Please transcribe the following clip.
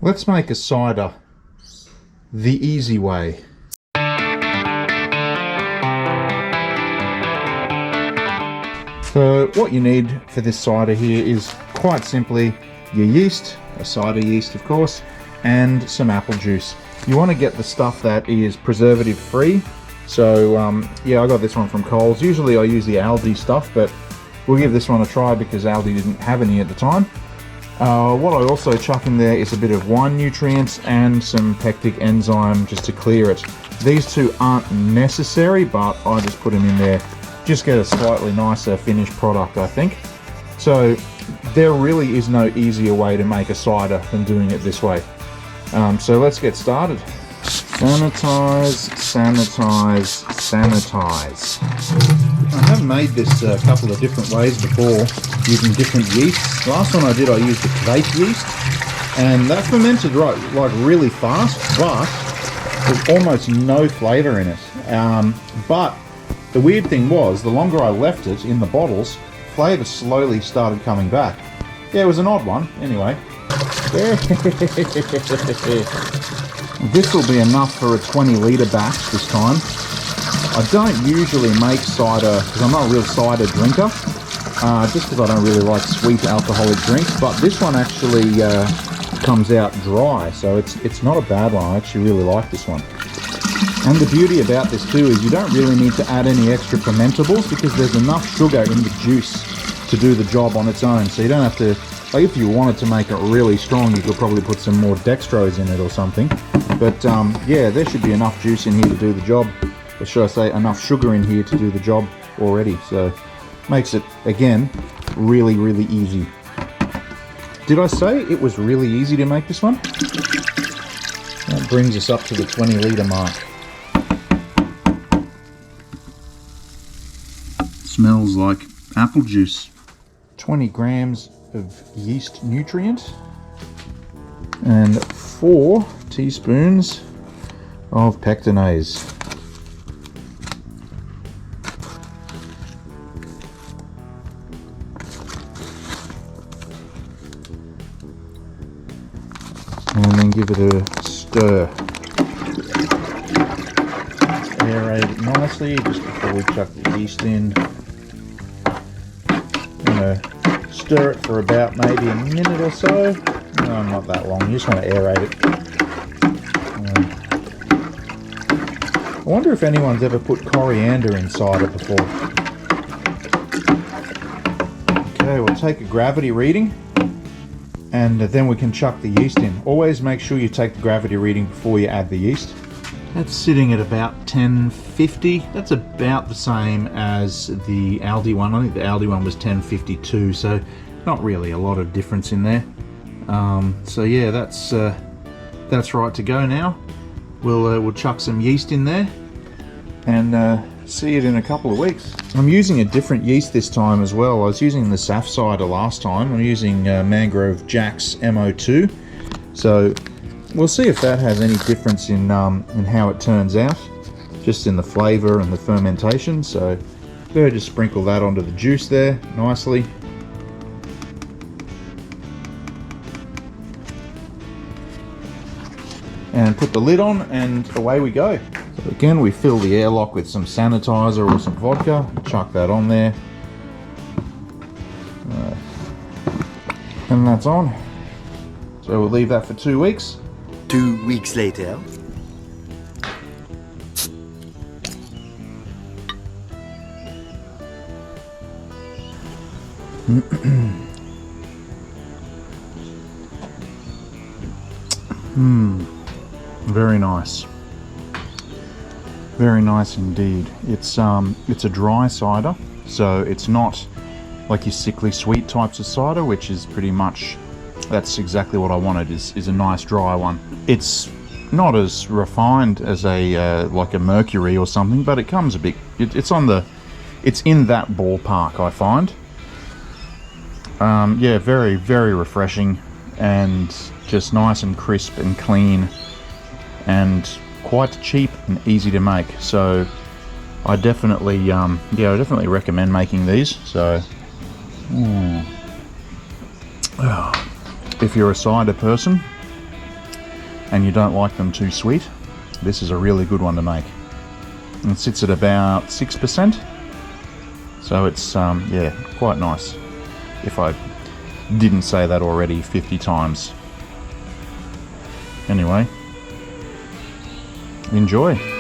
Let's make a cider the easy way. So what you need for this cider here is quite simply your yeast, a cider yeast of course, and some apple juice. You want to get the stuff that is preservative free. So yeah, I got this one from Coles. Usually I use the Aldi stuff, but we'll give this one a try because Aldi didn't have any at the time. What I also chuck in there is a bit of wine nutrients and some pectic enzyme just to clear it. These two aren't necessary, but I just put them in there. Just get a slightly nicer finished product, I think. So there really is no easier way to make a cider than doing it this way. So let's get started. Sanitize, sanitize, sanitize. I have made this a couple of different ways before using different yeasts. Last one I did, I used the vape yeast, and that fermented like really fast, but there's almost no flavour in it. But the weird thing was, the longer I left it in the bottles, flavour slowly started coming back. Yeah, it was an odd one. Anyway. This will be enough for a 20 litre batch this time. I don't usually make cider because I'm not a real cider drinker, just because I don't really like sweet alcoholic drinks, but this one actually comes out dry, so it's not a bad one. I actually really like this one. And the beauty about this too is you don't really need to add any extra fermentables because there's enough sugar in the juice to do the job on its own, so you don't have to, like if you wanted to make it really strong, you could probably put some more dextrose in it or something. But yeah, there should be enough juice in here to do the job, or should I say enough sugar in here to do the job already. So makes it, again, really, really easy. Did I say it was really easy to make this one? That brings us up to the 20 litre mark. Smells like apple juice. 20 grams of yeast nutrient and 4 teaspoons of pectinase. And then give it a stir. Aerate it nicely just before we chuck the yeast in. Stir it for about maybe a minute or so. No, not that long. You just want to aerate it. I wonder if anyone's ever put coriander in cider before. Okay, we'll take a gravity reading and then we can chuck the yeast in. Always make sure you take the gravity reading before you add the yeast. That's sitting at about 1050. That's about the same as the Aldi one. I think the Aldi one was 1052, so not really a lot of difference in there. So yeah, that's right to go now. We'll chuck some yeast in there and see it in a couple of weeks. I'm using a different yeast this time as well. I was using the Saf cider last time. I'm using Mangrove Jack's MO2. So we'll see if that has any difference in how it turns out, just in the flavour and the fermentation. So better just sprinkle that onto the juice there nicely. And put the lid on and away we go. So again, we fill the airlock with some sanitizer or some vodka, chuck that on there. And that's on. So we'll leave that for 2 weeks. 2 weeks later. Very nice. Very nice indeed. It's a dry cider, so it's not like your sickly sweet types of cider, which is pretty much, that's exactly what I wanted, is a nice dry one. It's not as refined as a like a Mercury or something, but it comes a bit, it's in that ballpark, I find. Yeah, very, very refreshing and just nice and crisp and clean and quite cheap and easy to make. So I definitely yeah, I definitely recommend making these. So if you're a cider person, and you don't like them too sweet, this is a really good one to make. And it sits at about 6%, so it's yeah, quite nice. If I didn't say that already 50 times. Anyway, enjoy.